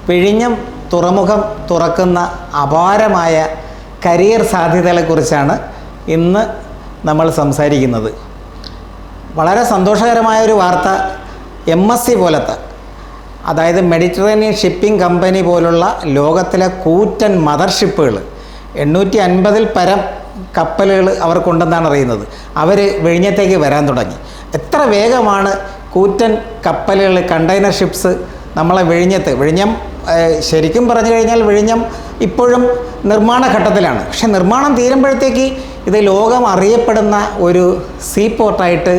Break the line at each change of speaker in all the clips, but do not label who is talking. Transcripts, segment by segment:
വിഴിഞ്ഞം തുറമുഖം തുറക്കുന്ന അപാരമായ കരിയർ സാധ്യതകളെക്കുറിച്ചാണ് ഇന്ന് നമ്മൾ സംസാരിക്കുന്നത്. വളരെ സന്തോഷകരമായൊരു വാർത്ത, MSC പോലത്തെ, അതായത് മെഡിറ്ററേനിയൻ ഷിപ്പിംഗ് കമ്പനി പോലുള്ള ലോകത്തിലെ കൂറ്റൻ മദർഷിപ്പുകൾ 850 പരം കപ്പലുകൾ അവർക്കുണ്ടെന്നാണ് അറിയുന്നത്. അവർ വിഴിഞ്ഞത്തേക്ക് വരാൻ തുടങ്ങി. എത്ര വേഗമാണ് കൂറ്റൻ കപ്പലുകൾ, കണ്ടെയ്നർ ഷിപ്സ് നമ്മളെ വിഴിഞ്ഞം ശരിക്കും പറഞ്ഞു കഴിഞ്ഞാൽ വിഴിഞ്ഞം ഇപ്പോഴും നിർമ്മാണ ഘട്ടത്തിലാണ്. പക്ഷെ നിർമ്മാണം തീരുമ്പോഴത്തേക്ക് ഇത് ലോകം അറിയപ്പെടുന്ന ഒരു സീ പോർട്ടായിട്ട്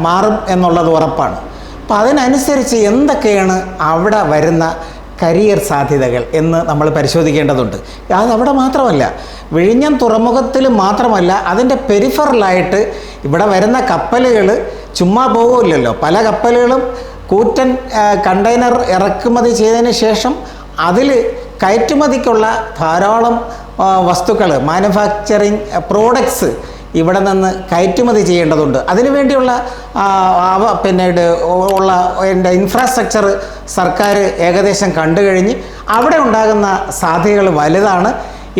മാറും എന്നുള്ളത് ഉറപ്പാണ്. അപ്പോൾ അതിനനുസരിച്ച് എന്തൊക്കെയാണ് അവിടെ വരുന്ന കരിയർ സാധ്യതകൾ എന്ന് നമ്മൾ പരിശോധിക്കേണ്ടതുണ്ട്. അതവിടെ മാത്രമല്ല, വിഴിഞ്ഞം തുറമുഖത്തിൽ മാത്രമല്ല, അതിൻ്റെ പെരിഫറലായിട്ട് ഇവിടെ വരുന്ന കപ്പലുകൾ ചുമ്മാ പോകുമല്ലോ. പല കപ്പലുകളും കൂറ്റൻ കണ്ടെയ്നർ ഇറക്കുമതി ചെയ്തതിന് ശേഷം അതിൽ കയറ്റുമതിക്കുള്ള ധാരാളം വസ്തുക്കൾ, മാനുഫാക്ചറിങ് പ്രോഡക്ട്സ് ഇവിടെ നിന്ന് കയറ്റുമതി ചെയ്യേണ്ടതുണ്ട്. അതിനുവേണ്ടിയുള്ള പിന്നീട് ഉള്ള ഇൻഫ്രാസ്ട്രക്ചർ സർക്കാർ ഏകദേശം കണ്ടു കഴിഞ്ഞ് അവിടെ ഉണ്ടാകുന്ന സാധ്യതകൾ വലുതാണ്.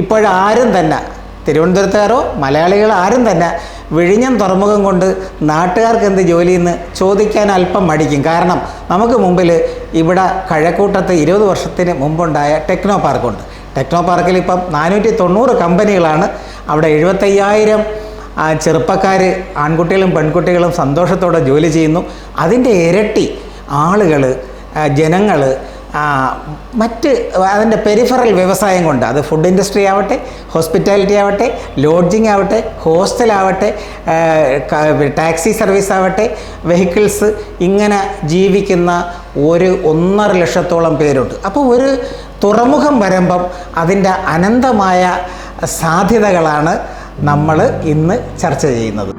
ഇപ്പോഴാരും തന്നെ, തിരുവനന്തപുരത്തുകാരോ മലയാളികൾ ആരും തന്നെ വിഴിഞ്ഞം തുറമുഖം കൊണ്ട് നാട്ടുകാർക്ക് എന്ത് ജോലിയെന്ന് ചോദിക്കാൻ അല്പം മടിക്കും. കാരണം നമുക്ക് മുമ്പിൽ ഇവിടെ കഴക്കൂട്ടത്ത് 20 വർഷത്തിന് മുമ്പുണ്ടായ ടെക്നോ പാർക്കുണ്ട്. ടെക്നോ പാർക്കിൽ ഇപ്പം 490 കമ്പനികളാണ്. അവിടെ 75,000 ചെറുപ്പക്കാർ, ആൺകുട്ടികളും പെൺകുട്ടികളും സന്തോഷത്തോടെ ജോലി ചെയ്യുന്നു. അതിൻ്റെ ഇരട്ടി ആളുകൾ, ജനങ്ങൾ മറ്റ് അതിൻ്റെ പെരിഫറൽ വ്യവസായം കൊണ്ട്, അത് ഫുഡ് ഇൻഡസ്ട്രി ആവട്ടെ, ഹോസ്പിറ്റാലിറ്റി ആവട്ടെ, ലോഡ്ജിങ് ആവട്ടെ, ഹോസ്റ്റലാവട്ടെ, ടാക്സി സർവീസ് ആവട്ടെ, വെഹിക്കിൾസ്, ഇങ്ങനെ ജീവിക്കുന്ന 1.5 ലക്ഷത്തോളം പേരുണ്ട്. അപ്പോൾ ഒരു തുറമുഖം വരുമ്പം അതിൻ്റെ അനന്തമായ സാധ്യതകളാണ് നമ്മൾ ഇന്ന് ചർച്ച ചെയ്യുന്നത്.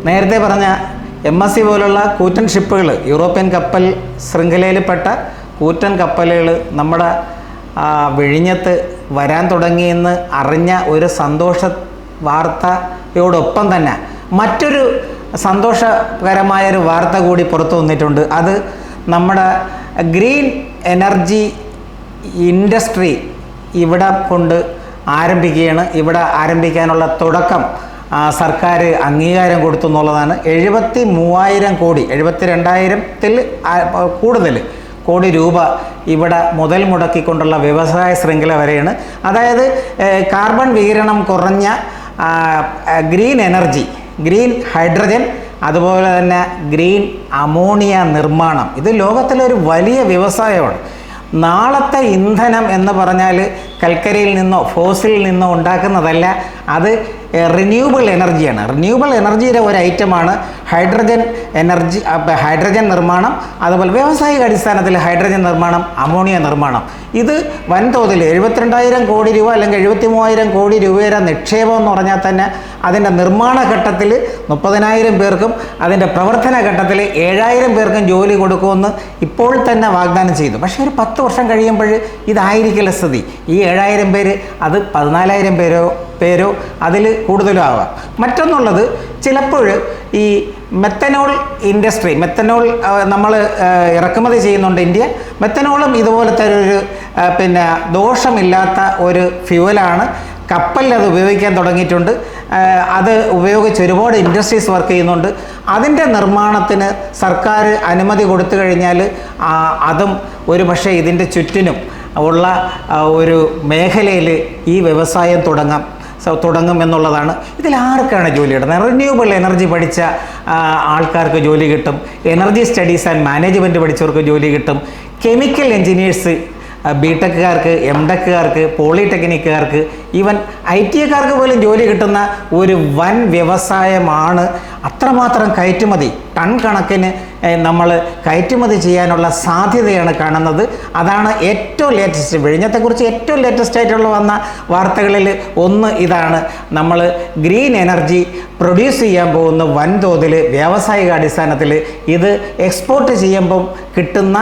നേരത്തെ പറഞ്ഞ MSC പോലുള്ള കൂറ്റൻ ഷിപ്പുകൾ, യൂറോപ്യൻ കപ്പൽ ശൃംഖലയിൽപ്പെട്ട കൂറ്റൻ കപ്പലുകൾ നമ്മുടെ വിഴിഞ്ഞത്ത് വരാൻ തുടങ്ങിയെന്ന് അറിഞ്ഞ ഒരു സന്തോഷ വാർത്തയോടൊപ്പം തന്നെ മറ്റൊരു സന്തോഷകരമായൊരു വാർത്ത കൂടി പുറത്തു വന്നിട്ടുണ്ട്. അത് നമ്മുടെ ഗ്രീൻ എനർജി ഇൻഡസ്ട്രി ഇവിടെ കൊണ്ട് ആരംഭിക്കുകയാണ്. ഇവിടെ ആരംഭിക്കാനുള്ള തുടക്കം സർക്കാർ അംഗീകാരം കൊടുത്തു എന്നുള്ളതാണ്. 73,000 കോടി, 72,000-ൽ കൂടുതൽ കോടി രൂപ ഇവിടെ മുതൽ മുടക്കിക്കൊണ്ടുള്ള വ്യവസായ ശൃംഖല വരെയാണ്. അതായത് കാർബൺ വികിരണം കുറഞ്ഞ ഗ്രീൻ എനർജി, ഗ്രീൻ ഹൈഡ്രജൻ, അതുപോലെ തന്നെ ഗ്രീൻ അമോണിയ നിർമ്മാണം. ഇത് ലോകത്തിലൊരു വലിയ വ്യവസായമാണ്. നാളത്തെ ഇന്ധനം എന്ന് പറഞ്ഞാൽ കൽക്കരിയിൽ നിന്നോ ഫോസിലിൽ നിന്നോ ഉണ്ടാക്കുന്നതല്ല, അത് റിന്യൂവബിൾ എനർജിയാണ്. റിന്യൂവബിൾ എനർജിയുടെ ഒരു ഐറ്റമാണ് ഹൈഡ്രജൻ എനർജി, ഹൈഡ്രജൻ നിർമ്മാണം, അതുപോലെ വ്യാവസായിക അടിസ്ഥാനത്തിൽ ഹൈഡ്രജൻ നിർമ്മാണം, അമോണിയ നിർമ്മാണം. ഇത് വൻതോതിൽ 72,000 കോടി രൂപ അല്ലെങ്കിൽ 73,000 കോടി രൂപയുടെ നിക്ഷേപം എന്ന് പറഞ്ഞാൽ തന്നെ അതിൻ്റെ നിർമ്മാണ ഘട്ടത്തിൽ 30,000 പേർക്കും അതിൻ്റെ പ്രവർത്തന ഘട്ടത്തിൽ 7,000 പേർക്കും ജോലി കൊടുക്കുമെന്ന് ഇപ്പോൾ തന്നെ വാഗ്ദാനം ചെയ്തു. പക്ഷേ ഒരു 10 വർഷം കഴിയുമ്പോൾ ഇതായിരിക്കില്ല സ്ഥിതി. ഈ 7,000 പേര് അത് 14,000 പേരോ അതിൽ കൂടുതലും ആവാം. മറ്റൊന്നുള്ളത്, ചിലപ്പോൾ ഈ മെത്തനോൾ ഇൻഡസ്ട്രി, മെത്തനോൾ നമ്മൾ ഇറക്കുമതി ചെയ്യുന്നുണ്ട് ഇന്ത്യ. മെത്തനോളും ഇതുപോലത്തെ ഒരു ദോഷമില്ലാത്ത ഒരു ഫ്യൂവലാണ്. കപ്പലിൽ അത് ഉപയോഗിക്കാൻ തുടങ്ങിയിട്ടുണ്ട്. അത് ഉപയോഗിച്ച് ഒരുപാട് ഇൻഡസ്ട്രീസ് വർക്ക് ചെയ്യുന്നുണ്ട്. അതിൻ്റെ നിർമ്മാണത്തിന് സർക്കാർ അനുമതി കൊടുത്തു കഴിഞ്ഞാൽ അതും ഒരു പക്ഷേ ഇതിൻ്റെ ചുറ്റിനും ഉള്ള ഒരു മേഖലയിൽ ഈ വ്യവസായം തുടങ്ങും എന്നുള്ളതാണ്. ഇതിൽ ആർക്കാണ് ജോലി കിട്ടുന്നത്? റിന്യൂവബിൾ എനർജി പഠിച്ച ആൾക്കാർക്ക് ജോലി കിട്ടും, എനർജി സ്റ്റഡീസ് ആൻഡ് മാനേജ്മെൻറ്റ് പഠിച്ചവർക്ക് ജോലി കിട്ടും, കെമിക്കൽ എൻജിനീയേഴ്സ്, ബിടെക്കുകാർക്ക്, എംടെക്കുകാർക്ക്, പോളിടെക്നിക്കുകാർക്ക്, ഈവൻ IT-കാർക്ക് പോലും ജോലി കിട്ടുന്ന ഒരു വൻ വ്യവസായമാണ്. അത്രമാത്രം കയറ്റുമതി, ടൺ കണക്കിന് നമ്മൾ കയറ്റുമതി ചെയ്യാനുള്ള സാധ്യതയാണ് കാണുന്നത്. അതാണ് ഏറ്റവും ലേറ്റസ്റ്റ്, വിഴിഞ്ഞത്തെക്കുറിച്ച് ഏറ്റവും ലേറ്റസ്റ്റ് ആയിട്ടുള്ള വന്ന വാർത്തകളിൽ ഒന്ന് ഇതാണ്. നമ്മൾ ഗ്രീൻ എനർജി പ്രൊഡ്യൂസ് ചെയ്യാൻ പോകുന്ന വൻതോതിൽ വ്യാവസായിക അടിസ്ഥാനത്തിൽ ഇത് എക്സ്പോർട്ട് ചെയ്യുമ്പം കിട്ടുന്ന,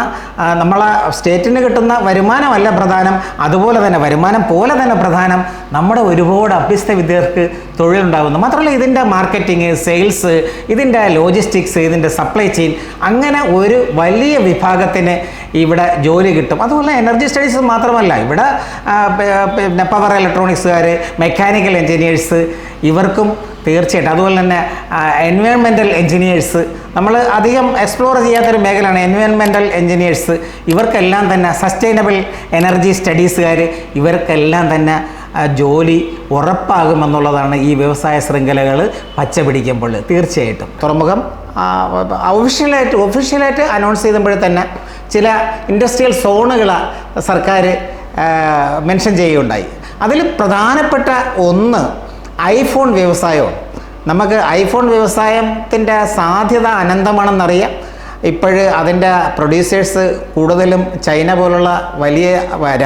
നമ്മളെ സ്റ്റേറ്റിന് കിട്ടുന്ന വരുമാനമല്ല പ്രധാനം, അതുപോലെ തന്നെ വരുമാനം പോലെ തന്നെ പ്രധാനം നമ്മുടെ ഒരുപാട് അഭ്യസ്ത വിദ്യർക്ക് തൊഴിലുണ്ടാകുന്നു. മാത്രമല്ല ഇതിൻ്റെ മാർക്കറ്റിംഗ്, സെയിൽസ്, ഇതിൻ്റെ ലോജിസ്റ്റിക്സ്, ഇതിൻ്റെ സപ്ലൈ ചെയിൻ, അങ്ങനെ ഒരു വലിയ വിഭാഗത്തിന് ഇവിടെ ജോലി കിട്ടും. അതുപോലെ എനർജി സ്റ്റഡീസ് മാത്രമല്ല, ഇവിടെ പിന്നെ പവർ ഇലക്ട്രോണിക്സുകാർ, മെക്കാനിക്കൽ എഞ്ചിനീയേഴ്സ്, ഇവർക്കും തീർച്ചയായിട്ടും, അതുപോലെ തന്നെ എൻവയോൺമെൻറ്റൽ എഞ്ചിനീയേഴ്സ്, നമ്മൾ അധികം എക്സ്പ്ലോർ ചെയ്യാത്തൊരു മേഖലയാണ് എൻവയോൺമെൻറ്റൽ എഞ്ചിനീയേഴ്സ്. ഇവർക്കെല്ലാം തന്നെ സസ്റ്റൈനബിൾ എനർജി സ്റ്റഡീസുകാർ, ഇവർക്കെല്ലാം തന്നെ ജോലി ഉറപ്പാകുമെന്നുള്ളതാണ് ഈ വ്യവസായ ശൃംഖലകൾ പച്ച പിടിക്കുമ്പോൾ. തീർച്ചയായിട്ടും തുറമുഖം ഒഫീഷ്യലായിട്ട് അനൗൺസ് ചെയ്തപ്പോൾ തന്നെ ചില ഇൻഡസ്ട്രിയൽ സോണുകൾ സർക്കാർ മെൻഷൻ ചെയ്യുകയുണ്ടായി. അതിൽ പ്രധാനപ്പെട്ട ഒന്ന് ഐഫോൺ വ്യവസായമാണ്. നമുക്ക് ഐഫോൺ വ്യവസായത്തിൻ്റെ സാധ്യത അനന്തമാണെന്നറിയാം. ഇപ്പോഴ് അതിൻ്റെ പ്രൊഡ്യൂസേഴ്സ് കൂടുതലും ചൈന പോലുള്ള വലിയ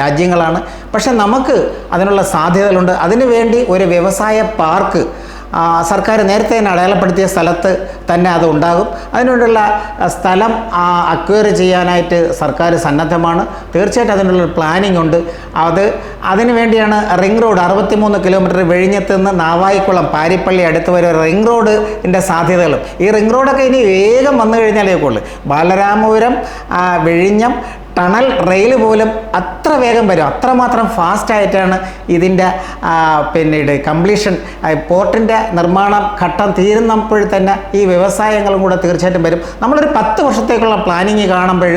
രാജ്യങ്ങളാണ്. പക്ഷെ നമുക്ക് അതിനുള്ള സാധ്യതകളുണ്ട്. അതിനുവേണ്ടി ഒരു വ്യവസായ പാർക്ക് സർക്കാർ നേരത്തെ തന്നെ അടയാളപ്പെടുത്തിയ സ്ഥലത്ത് തന്നെ അത് ഉണ്ടാകും. അതിനുവേണ്ടിയുള്ള സ്ഥലം അക്വയർ ചെയ്യാനായിട്ട് സർക്കാർ സന്നദ്ധമാണ്. തീർച്ചയായിട്ടും അതിനുള്ള പ്ലാനിംഗ് ഉണ്ട്. അതിനു വേണ്ടിയാണ് റിംഗ് റോഡ് 63 കിലോമീറ്റർ വിഴിഞ്ഞത്ത് നിന്ന് നാവായിക്കുളം പാരിപ്പള്ളി അടുത്ത് വരെ റിംഗ് റോഡിൻ്റെ സാധ്യതകളും. ഈ റിംഗ് റോഡൊക്കെ ഇനി വേഗം വന്നു കഴിഞ്ഞാലേ ഉള്ളൂ. ബാലരാമപുരം വിഴിഞ്ഞം ടണൽ റെയിൽ പോലും അത്ര വേഗം വരും. അത്രമാത്രം ഫാസ്റ്റായിട്ടാണ് ഇതിൻ്റെ പിന്നീട് കംപ്ലീഷൻ, പോർട്ടിൻ്റെ നിർമ്മാണ ഘട്ടം തീരുന്നപ്പോൾ തന്നെ ഈ വ്യവസായങ്ങളും കൂടെ തീർച്ചയായിട്ടും വരും. നമ്മളൊരു 10 വർഷത്തേക്കുള്ള പ്ലാനിങ് കാണുമ്പോൾ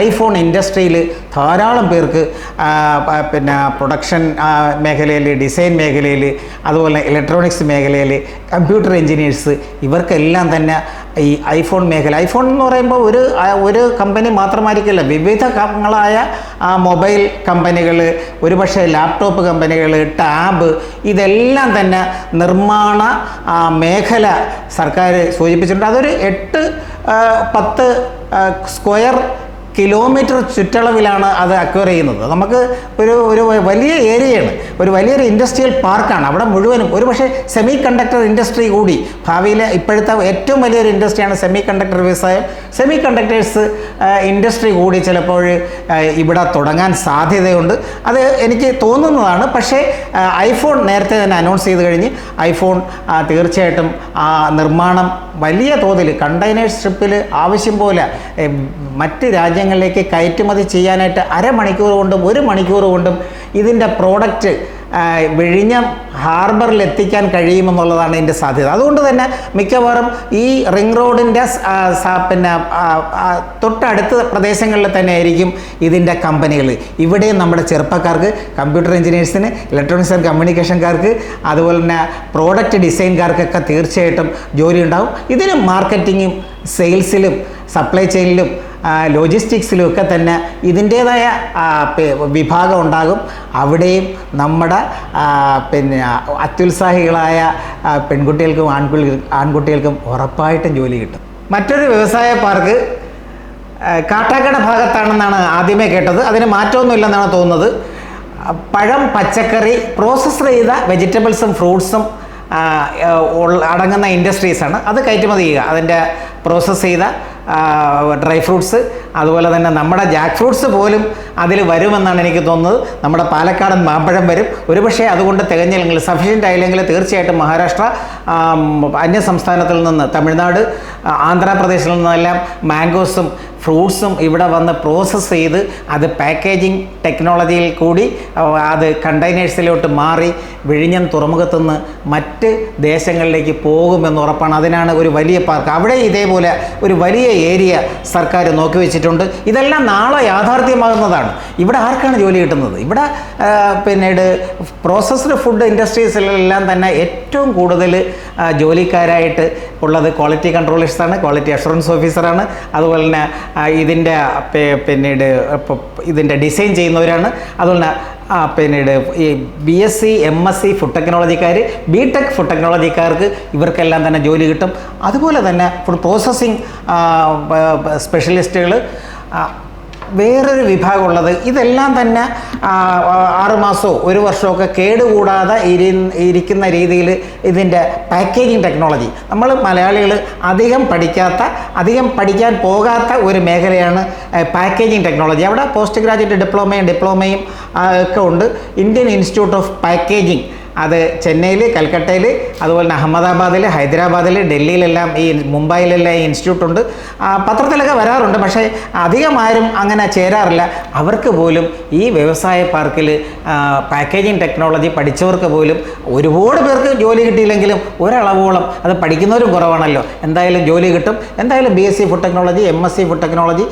ഐഫോൺ ഇൻഡസ്ട്രിയിൽ ധാരാളം പേർക്ക് പിന്നെ പ്രൊഡക്ഷൻ മേഖലയിൽ, ഡിസൈൻ മേഖലയിൽ, അതുപോലെ ഇലക്ട്രോണിക്സ് മേഖലയിൽ, കമ്പ്യൂട്ടർ എഞ്ചിനീയേഴ്സ്, ഇവർക്കെല്ലാം തന്നെ ഈ ഐഫോൺ മേഖല, ഐഫോൺ എന്ന് പറയുമ്പോൾ ഒരു കമ്പനി മാത്രമായിരിക്കില്ല, വിവിധങ്ങളായ മൊബൈൽ കമ്പനികൾ, ഒരുപക്ഷെ ലാപ്ടോപ്പ് കമ്പനികൾ, ടാബ്, ഇതെല്ലാം തന്നെ നിർമ്മാണ മേഖല സർക്കാർ സൂചിപ്പിച്ചിട്ടുണ്ട്. അതൊരു 8-10 സ്ക്വയർ കിലോമീറ്റർ ചുറ്റളവിലാണ് അത് അക്വയർ ചെയ്യുന്നത്. നമുക്ക് ഒരു വലിയ ഏരിയയാണ്, ഒരു വലിയൊരു ഇൻഡസ്ട്രിയൽ പാർക്കാണ്. അവിടെ മുഴുവനും ഒരുപക്ഷെ സെമി കണ്ടക്ടർ ഇൻഡസ്ട്രി കൂടി ഭാവിയിലെ ഇപ്പോഴത്തെ ഏറ്റവും വലിയൊരു ഇൻഡസ്ട്രിയാണ് സെമി കണ്ടക്ടർ വ്യവസായം. സെമി കണ്ടക്ടേഴ്സ് ഇൻഡസ്ട്രി കൂടി ചിലപ്പോൾ ഇവിടെ തുടങ്ങാൻ സാധ്യതയുണ്ട്. അത് എനിക്ക് തോന്നുന്നതാണ്. പക്ഷേ ഐഫോൺ നേരത്തെ തന്നെ അനൗൺസ് ചെയ്ത് കഴിഞ്ഞ് ഐഫോൺ തീർച്ചയായിട്ടും നിർമ്മാണം വലിയ തോതിൽ കണ്ടെയ്നേഴ്സ് ഷിപ്പിൽ ആവശ്യം പോലെ മറ്റ് രാജ്യങ്ങളിലേക്ക് കയറ്റുമതി ചെയ്യാനായിട്ട് അരമണിക്കൂർ കൊണ്ടും 1 മണിക്കൂർ കൊണ്ടും ഇതിൻ്റെ പ്രോഡക്റ്റ് വിഴിഞ്ഞം ഹാർബറിൽ എത്തിക്കാൻ കഴിയുമെന്നുള്ളതാണ് ഇതിൻ്റെ സാധ്യത. അതുകൊണ്ട് തന്നെ മിക്കവാറും ഈ റിംഗ് റോഡിൻ്റെ പിന്നെ തൊട്ടടുത്ത പ്രദേശങ്ങളിൽ തന്നെ ആയിരിക്കും ഇതിൻ്റെ കമ്പനികൾ. ഇവിടെയും നമ്മുടെ ചെറുപ്പക്കാർക്ക്, കമ്പ്യൂട്ടർ എഞ്ചിനീയേഴ്സിന്, ഇലക്ട്രോണിക്സ് ആൻഡ് കമ്മ്യൂണിക്കേഷൻകാർക്ക്, അതുപോലെ തന്നെ പ്രോഡക്റ്റ് ഡിസൈൻകാർക്കൊക്കെ തീർച്ചയായിട്ടും ജോലി ഉണ്ടാകും. ഇതിന് മാർക്കറ്റിങ്ങും സെയിൽസിലും സപ്ലൈ ചെയിനിലും ലോജിസ്റ്റിക്സിലും ഒക്കെ തന്നെ ഇതിൻ്റേതായ വിഭാഗം ഉണ്ടാകും. അവിടെയും നമ്മുടെ പിന്നെ അത്യുത്സാഹികളായ പെൺകുട്ടികൾക്കും ആൺകുട്ടികൾക്കും ഉറപ്പായിട്ടും ജോലി കിട്ടും. മറ്റൊരു വ്യവസായ പാർക്ക് കാട്ടാക്കട ഭാഗത്താണെന്നാണ് ആദ്യമേ കേട്ടത്. അതിന് മാറ്റമൊന്നുമില്ലെന്നാണ് തോന്നുന്നത്. പഴം, പച്ചക്കറി, പ്രോസസ്സ് ചെയ്ത വെജിറ്റബിൾസും ഫ്രൂട്ട്സും അടങ്ങുന്ന ഇൻഡസ്ട്രീസാണ്. അത് കയറ്റുമതി ചെയ്യുക. അതിൻ്റെ പ്രോസസ്സ് ചെയ്ത ഡ്രൈ ഫ്രൂട്ട്സ്, അതുപോലെ തന്നെ നമ്മുടെ ജാക്ക് ഫ്രൂട്ട്സ് പോലും അതിൽ വരുമെന്നാണ് എനിക്ക് തോന്നുന്നത്. നമ്മുടെ പാലക്കാടൻ മാമ്പഴം വരും. ഒരുപക്ഷെ അതുകൊണ്ട് തികഞ്ഞില്ലെങ്കിൽ, സഫീഷ്യൻ്റ് ആയില്ലെങ്കിൽ തീർച്ചയായിട്ടും മഹാരാഷ്ട്ര, അന്യ സംസ്ഥാനത്തിൽ നിന്ന്, തമിഴ്നാട്, ആന്ധ്രാപ്രദേശിൽ നിന്നെല്ലാം മാംഗോസും ഫ്രൂട്ട്സും ഇവിടെ വന്ന് പ്രോസസ്സ് ചെയ്ത് അത് പാക്കേജിങ് ടെക്നോളജിയിൽ കൂടി അത് കണ്ടെയ്നേഴ്സിലോട്ട് മാറി വിഴിഞ്ഞം തുറമുഖത്തുനിന്ന് മറ്റ് ദേശങ്ങളിലേക്ക് പോകുമെന്ന് ഉറപ്പാണ്. അതിനാണ് ഒരു വലിയ പാർക്ക്. അവിടെ ഇതേപോലെ ഒരു വലിയ ഏരിയ സർക്കാർ നോക്കി വെച്ചിട്ടുണ്ട്. ഇതെല്ലാം നാളെ യാഥാർത്ഥ്യമാകുന്നതാണ്. ഇവിടെ ആർക്കാണ് ജോലി കിട്ടുന്നത്? ഇവിടെ പിന്നീട് പ്രോസസ്ഡ് ഫുഡ് ഇൻഡസ്ട്രീസിലെല്ലാം തന്നെ ഏറ്റവും കൂടുതൽ ജോലിക്കാരായിട്ട് ഉള്ളത് ക്വാളിറ്റി കൺട്രോളേഴ്സാണ്, ക്വാളിറ്റി അഷുറൻസ് ഓഫീസറാണ്, അതുപോലെ തന്നെ പിന്നീട് ഇതിൻ്റെ ഡിസൈൻ ചെയ്യുന്നവരാണ്, അതുപോലെ തന്നെ പിന്നീട് ഈ BSc MSc ഫുഡ് ടെക്നോളജിക്കാർ, BTech ഫുഡ് ടെക്നോളജിക്കാർക്ക് ഇവർക്കെല്ലാം തന്നെ ജോലി കിട്ടും. അതുപോലെ തന്നെ ഫുഡ് പ്രോസസ്സിങ് സ്പെഷ്യലിസ്റ്റുകൾ, വേറൊരു വിഭാഗമുള്ളത്. ഇതെല്ലാം തന്നെ 6 മാസമോ 1 വർഷമൊക്കെ കേടുകൂടാതെ ഇരിക്കുന്ന രീതിയിൽ ഇതിൻ്റെ പാക്കേജിങ് ടെക്നോളജി, നമ്മൾ മലയാളികൾ അധികം പഠിക്കാൻ പോകാത്ത ഒരു മേഖലയാണ് പാക്കേജിങ് ടെക്നോളജി. അവിടെ പോസ്റ്റ് ഗ്രാജുവേറ്റ് ഡിപ്ലോമയും ഒക്കെ ഉണ്ട്. ഇന്ത്യൻ ഇൻസ്റ്റിറ്റ്യൂട്ട് ഓഫ് പാക്കേജിങ് അത് ചെന്നൈയിൽ, കൽക്കട്ടയിൽ, അതുപോലെ തന്നെ അഹമ്മദാബാദിൽ, ഹൈദരാബാദിൽ, ഡൽഹിയിലെല്ലാം, ഈ മുംബൈയിലെല്ലാം ഈ ഇൻസ്റ്റിറ്റ്യൂട്ട് ഉണ്ട്. പത്രത്തിലൊക്കെ വരാറുണ്ട്. പക്ഷേ അധികം ആരും അങ്ങനെ ചേരാറില്ല. അവർക്ക് പോലും ഈ വ്യവസായ പാർക്കിൽ പാക്കേജിങ് ടെക്നോളജി പഠിച്ചവർക്ക് പോലും ഒരുപാട് പേർക്ക് ജോലി കിട്ടിയില്ലെങ്കിലും ഒരളവോളം, അത് പഠിക്കുന്നവരും കുറവാണല്ലോ, എന്തായാലും ജോലി കിട്ടും. എന്തായാലും BSc food technology, MSc food technology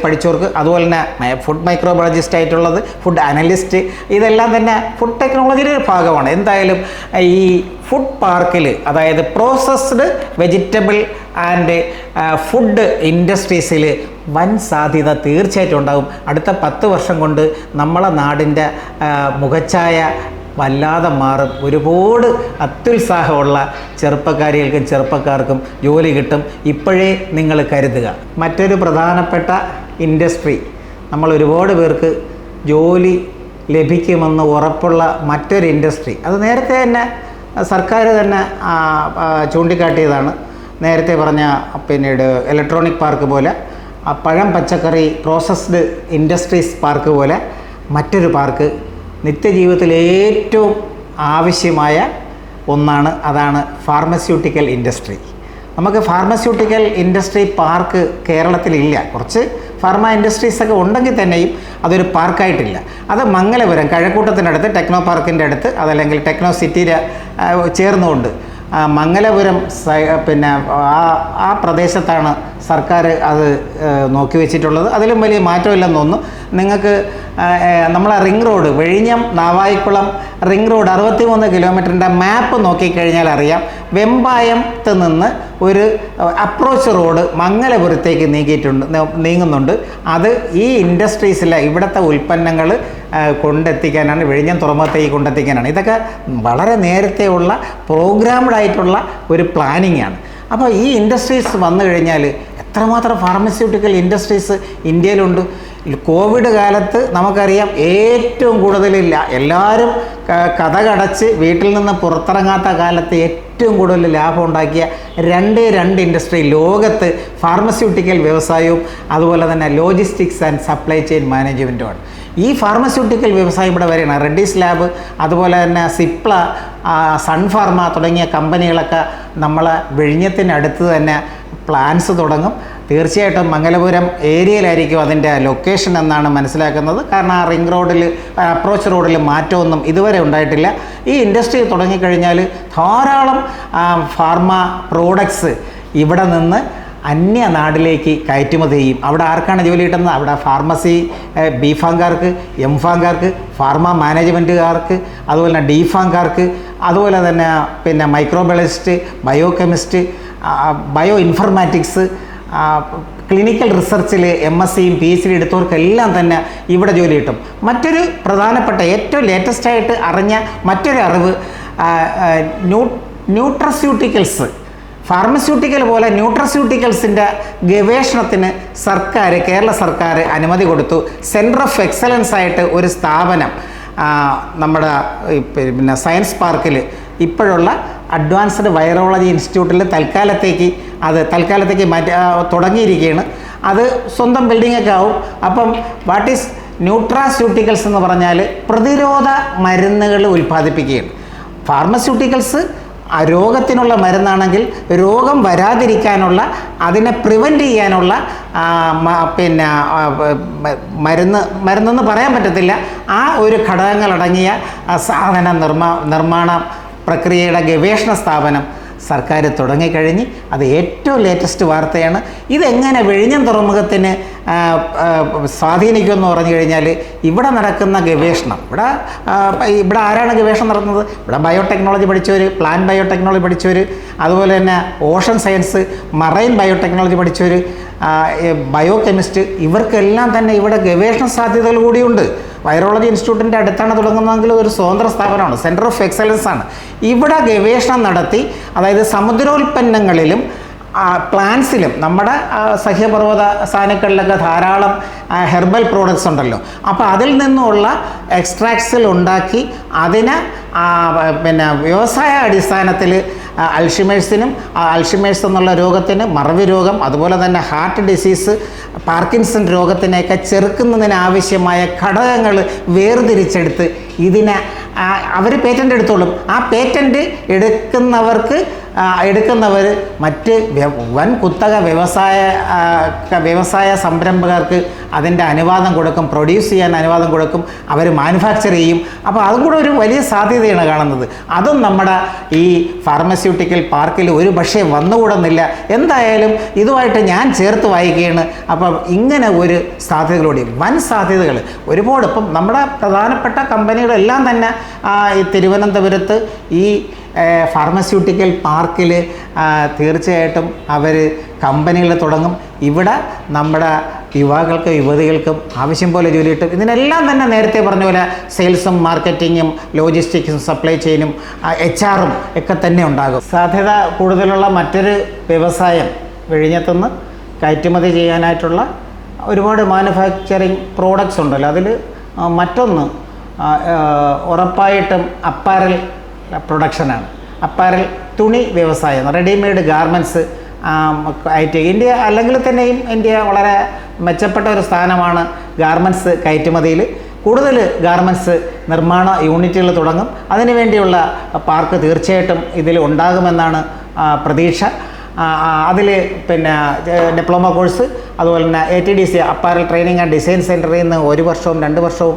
പഠിച്ചവർക്ക്, അതുപോലെ തന്നെ ഫുഡ് മൈക്രോബയോളജിസ്റ്റ് ആയിട്ടുള്ളത്, ഫുഡ് അനലിസ്റ്റ്, ഇതെല്ലാം തന്നെ ഫുഡ് ടെക്നോളജിയുടെ ഒരു ഭാഗമാണ്. എന്തായാലും ഈ ഫുഡ് പാർക്കിൽ, അതായത് പ്രോസസ്ഡ് വെജിറ്റബിൾ ആൻഡ് ഫുഡ് ഇൻഡസ്ട്രീസിൽ വൻ സാധ്യത തീർച്ചയായിട്ടും ഉണ്ടാകും. അടുത്ത 10 വർഷം കൊണ്ട് നമ്മളെ നാടിൻ്റെ മുഖച്ഛായ വല്ലാതെ മാറും. ഒരുപാട് അത്യുത്സാഹമുള്ള ചെറുപ്പക്കാർക്കും ജോലി കിട്ടും. ഇപ്പോഴേ നിങ്ങൾ കരുതുക. മറ്റൊരു പ്രധാനപ്പെട്ട ഇൻഡസ്ട്രി, നമ്മൾ ഒരുപാട് പേർക്ക് ജോലി ലഭിക്കുമെന്ന് ഉറപ്പുള്ള മറ്റൊരു ഇൻഡസ്ട്രി, അത് നേരത്തെ തന്നെ സർക്കാർ തന്നെ ചൂണ്ടിക്കാട്ടിയതാണ്. നേരത്തെ പറഞ്ഞ പിന്നീട് ഇലക്ട്രോണിക് പാർക്ക് പോലെ, പഴം പച്ചക്കറി പ്രോസസ്ഡ് ഇൻഡസ്ട്രീസ് പാർക്ക് പോലെ മറ്റൊരു പാർക്ക് നിത്യജീവിതത്തിൽ ഏറ്റവും ആവശ്യമായ ഒന്നാണ്. അതാണ് ഫാർമസ്യൂട്ടിക്കൽ ഇൻഡസ്ട്രി. നമുക്ക് ഫാർമസ്യൂട്ടിക്കൽ ഇൻഡസ്ട്രി പാർക്ക് കേരളത്തിലില്ല. കുറച്ച് ഫാർമ ഇൻഡസ്ട്രീസൊക്കെ ഉണ്ടെങ്കിൽ തന്നെയും അതൊരു പാർക്കായിട്ടില്ല. അത് മംഗലപുരം കഴക്കൂട്ടത്തിനടുത്ത്, ടെക്നോ പാർക്കിൻ്റെ അടുത്ത്, അതല്ലെങ്കിൽ ടെക്നോ സിറ്റിയിൽ ചേർന്നുകൊണ്ട് മംഗലപുരം പിന്നെ ആ പ്രദേശത്താണ് സർക്കാർ അത് നോക്കി വെച്ചിട്ടുള്ളത്. അതിലും വലിയ മാറ്റമില്ലെന്ന് തോന്നുന്നു. നിങ്ങൾക്ക് നമ്മളെ റിംഗ് റോഡ്, വിഴിഞ്ഞം നാവായിക്കുളം റിംഗ് റോഡ് 63 കിലോമീറ്ററിൻ്റെ മാപ്പ് നോക്കിക്കഴിഞ്ഞാൽ അറിയാം. വെമ്പായത്ത് നിന്ന് ഒരു അപ്രോച്ച് റോഡ് മംഗലപുരത്തേക്ക് നീങ്ങുന്നുണ്ട്. അത് ഈ ഇൻഡസ്ട്രീസിലെ ഇവിടുത്തെ ഉൽപ്പന്നങ്ങൾ കൊണ്ടെത്തിക്കാനാണ്, വിഴിഞ്ഞം തുറമുഖത്തേക്ക് കൊണ്ടെത്തിക്കാനാണ്. ഇതൊക്കെ വളരെ നേരത്തെ ഉള്ള പ്രോഗ്രാംഡ് ആയിട്ടുള്ള ഒരു പ്ലാനിങ് ആണ്. അപ്പോൾ ഈ ഇൻഡസ്ട്രീസ് വന്നു കഴിഞ്ഞാൽ എത്രമാത്രം ഫാർമസ്യൂട്ടിക്കൽ ഇൻഡസ്ട്രീസ് ഇന്ത്യയിലുണ്ട്. കോവിഡ് കാലത്ത് നമുക്കറിയാം, ഏറ്റവും കൂടുതലില്ല എല്ലാവരും കടച്ച് വീട്ടിൽ നിന്ന് പുറത്തിറങ്ങാത്ത കാലത്ത് ഏറ്റവും കൂടുതൽ ലാഭം ഉണ്ടാക്കിയ രണ്ട് ഇൻഡസ്ട്രി ലോകത്ത് ഫാർമസ്യൂട്ടിക്കൽ വ്യവസായവും അതുപോലെ തന്നെ ലോജിസ്റ്റിക്സ് ആൻഡ് സപ്ലൈ ചെയിൻ മാനേജ്മെൻറ്റുമാണ്. ഈ ഫാർമസ്യൂട്ടിക്കൽ വ്യവസായം ഇവിടെ വരെയാണ്. റെഡ്ഡീസ് ലാബ്, അതുപോലെ തന്നെ സിപ്ല, സൺ ഫാർമ തുടങ്ങിയ കമ്പനികളൊക്കെ നമ്മളെ വിഴിഞ്ഞത്തിനടുത്ത് തന്നെ പ്ലാൻസ് തുടങ്ങും. തീർച്ചയായിട്ടും മംഗലപുരം ഏരിയയിലായിരിക്കും അതിൻ്റെ ലൊക്കേഷൻ എന്നാണ് മനസ്സിലാക്കുന്നത്. കാരണം ആ റിംഗ് റോഡിൽ, അപ്രോച്ച് റോഡിൽ മാറ്റമൊന്നും ഇതുവരെ ഉണ്ടായിട്ടില്ല. ഈ ഇൻഡസ്ട്രി തുടങ്ങിക്കഴിഞ്ഞാൽ ധാരാളം ഫാർമ പ്രോഡക്ട്സ് ഇവിടെ നിന്ന് അന്യ നാട്ടിലേക്ക് കയറ്റുമതി ചെയ്യും. അവിടെ ആർക്കാണ് ജോലി കിട്ടുന്നത്? അവിടെ ഫാർമസി B.Pharm-കാർക്ക്, M.Pharm-കാർക്ക്, ഫാർമ മാനേജ്മെൻറ്റുകാർക്ക്, അതുപോലെ തന്നെ D.Pharm-കാർക്ക്, അതുപോലെ തന്നെ പിന്നെ microbiologist, biochemist, bio informatics, clinical റിസർച്ചിൽ MSc-യും PhD എടുത്തവർക്കെല്ലാം തന്നെ ഇവിടെ ജോലി കിട്ടും. മറ്റൊരു പ്രധാനപ്പെട്ട ഏറ്റവും ലേറ്റസ്റ്റായിട്ട് അറിഞ്ഞ മറ്റൊരു അറിവ്, ന്യൂട്രസ്യൂട്ടിക്കൽസ്, ഫാർമസ്യൂട്ടിക്കൽ പോലെ ന്യൂട്രസ്യൂട്ടിക്കൽസിൻ്റെ ഗവേഷണത്തിന് കേരള സർക്കാർ അനുമതി കൊടുത്തു. സെൻറ്റർ ഓഫ് എക്സലൻസ് ആയിട്ട് ഒരു സ്ഥാപനം നമ്മുടെ പിന്നെ സയൻസ് പാർക്കിൽ ഇപ്പോഴുള്ള അഡ്വാൻസ്ഡ് വൈറോളജി ഇൻസ്റ്റിറ്റ്യൂട്ടിൽ തൽക്കാലത്തേക്ക് തുടങ്ങിയിരിക്കുകയാണ്. അത് സ്വന്തം ബിൽഡിങ്ങൊക്കെ ആവും. അപ്പം വാട്ട് ഈസ് ന്യൂട്രാസ്യൂട്ടിക്കൽസ് എന്ന് പറഞ്ഞാൽ പ്രതിരോധ മരുന്നുകൾ ഉൽപ്പാദിപ്പിക്കുകയാണ്. ഫാർമസ്യൂട്ടിക്കൽസ് രോഗത്തിനുള്ള മരുന്നാണെങ്കിൽ രോഗം വരാതിരിക്കാനുള്ള, അതിനെ പ്രിവെൻറ്റ് ചെയ്യാനുള്ള പിന്നെ മരുന്നെന്ന് പറയാൻ പറ്റത്തില്ല, ആ ഒരു ഘടകങ്ങളടങ്ങിയ സാധന നിർമ്മാണ പ്രക്രിയയുടെ ഗവേഷണ സ്ഥാപനം സർക്കാർ തുടങ്ങിക്കഴിഞ്ഞ്. അത് ഏറ്റവും ലേറ്റസ്റ്റ് വാർത്തയാണ്. ഇതെങ്ങനെ വിഴിഞ്ഞം തുറമുഖത്തിന് സ്വാധീനിക്കുമെന്ന് പറഞ്ഞു കഴിഞ്ഞാൽ, ഇവിടെ നടക്കുന്ന ഗവേഷണം, ഇവിടെ ആരാണ് ഗവേഷണം നടത്തുന്നത്? ഇവിടെ ബയോടെക്നോളജി പഠിച്ചവർ, പ്ലാന്റ് ബയോടെക്നോളജി പഠിച്ചവർ, അതുപോലെ തന്നെ ഓഷൻ സയൻസ്, മറൈൻ ബയോടെക്നോളജി പഠിച്ചവർ, ബയോകെമിസ്റ്റ്, ഇവർക്കെല്ലാം തന്നെ ഇവിടെ ഗവേഷണ സാധ്യതകൾ കൂടിയുണ്ട്. വൈറോളജി ഇൻസ്റ്റിറ്റ്യൂട്ടിൻ്റെ അടുത്താണ് തുടങ്ങുന്നതെങ്കിൽ ഒരു സ്വതന്ത്ര സ്ഥാപനമാണ്, സെൻറ്റർ ഓഫ് എക്സലൻസ് ആണ്. ഇവിടെ ഗവേഷണം നടത്തി, അതായത് സമുദ്രോൽപ്പന്നങ്ങളിലും പ്ലാന്റ്സിലും, നമ്മുടെ സഹ്യപർവ്വത സാനുക്കളിലൊക്കെ ധാരാളം ഹെർബൽ പ്രോഡക്ട്സ് ഉണ്ടല്ലോ, അപ്പോൾ അതിൽ നിന്നുള്ള എക്സ്ട്രാക്ട്സിൽ ഉണ്ടാക്കി അതിനെ പിന്നെ വ്യവസായ അടിസ്ഥാനത്തിൽ അൾഷിമേഴ്സ് എന്നുള്ള രോഗത്തിന്, മറവി രോഗം, അതുപോലെ തന്നെ ഹാർട്ട് ഡിസീസ്, പാർക്കിൻസൺ രോഗത്തിനെയൊക്കെ ചെറുക്കുന്നതിനാവശ്യമായ ഘടകങ്ങൾ വേർതിരിച്ചെടുത്ത് ഇതിനെ അവർ പേറ്റൻ്റ് എടുത്തോളും. ആ പേറ്റൻ്റ് എടുക്കുന്നവർ മറ്റ് വൻ കുത്തക വ്യവസായ സംരംഭകർക്ക് അതിൻ്റെ അനുവാദം കൊടുക്കും, പ്രൊഡ്യൂസ് ചെയ്യാൻ അനുവാദം കൊടുക്കും, അവർ മാനുഫാക്ചർ ചെയ്യും. അപ്പോൾ അതും കൂടെ ഒരു വലിയ സാധ്യതയാണ് കാണുന്നത്. അതും നമ്മുടെ ഈ ഫാർമസ്യൂട്ടിക്കൽ പാർക്കിൽ ഒരു പക്ഷേ വന്നുകൂടുന്നില്ല. എന്തായാലും ഇതുമായിട്ട് ഞാൻ ചേർത്ത് വായിക്കുകയാണ്. അപ്പം ഇങ്ങനെ ഒരു സാധ്യതകളോടെ വൻ സാധ്യതകൾ ഒരുപാട്. ഇപ്പം നമ്മുടെ പ്രധാനപ്പെട്ട കമ്പനികളെല്ലാം തന്നെ ഈ തിരുവനന്തപുരത്ത് ഈ ഫാർമസ്യൂട്ടിക്കൽ പാർക്കിൽ തീർച്ചയായിട്ടും അവർ കമ്പനികൾ തുടങ്ങും. ഇവിടെ നമ്മുടെ യുവാക്കൾക്കും യുവതികൾക്കും ആവശ്യം പോലെ ജോലി കിട്ടും. ഇതിനെല്ലാം തന്നെ നേരത്തെ പറഞ്ഞ പോലെ സെയിൽസും മാർക്കറ്റിങ്ങും ലോജിസ്റ്റിക്സും സപ്ലൈ ചെയിനും HR-ഉം ഒക്കെ തന്നെ ഉണ്ടാകും. സാധ്യത കൂടുതലുള്ള മറ്റൊരു വ്യവസായം വിഴിഞ്ഞത്തുനിന്ന് കയറ്റുമതി ചെയ്യാനായിട്ടുള്ള ഒരുപാട് മാനുഫാക്ചറിങ് പ്രോഡക്ട്സ് ഉണ്ടല്ലോ. അതിൽ മറ്റൊന്ന് ഉറപ്പായിട്ടും അപ്പാരൽ പ്രൊഡക്ഷനാണ്. അപ്പാരൽ തുണി വ്യവസായം, റെഡിമെയ്ഡ് ഗാർമെൻറ്റ്സ് ആയിട്ട് ഇന്ത്യ അല്ലെങ്കിൽ തന്നെയും ഇന്ത്യ വളരെ മെച്ചപ്പെട്ട ഒരു സ്ഥാനമാണ് ഗാർമെൻറ്റ്സ് കയറ്റുമതിയിൽ. കൂടുതൽ ഗാർമെൻറ്റ്സ് നിർമ്മാണ യൂണിറ്റുകൾ തുടങ്ങും. അതിനുവേണ്ടിയുള്ള പാർക്ക് തീർച്ചയായിട്ടും ഇതിൽ ഉണ്ടാകുമെന്നാണ് പ്രതീക്ഷ. അതിൽ പിന്നെ ഡിപ്ലോമ കോഴ്സ്, അതുപോലെ തന്നെ ATDC apparel training and design സെൻറ്ററിൽ നിന്ന് 1 വർഷവും 2 വർഷവും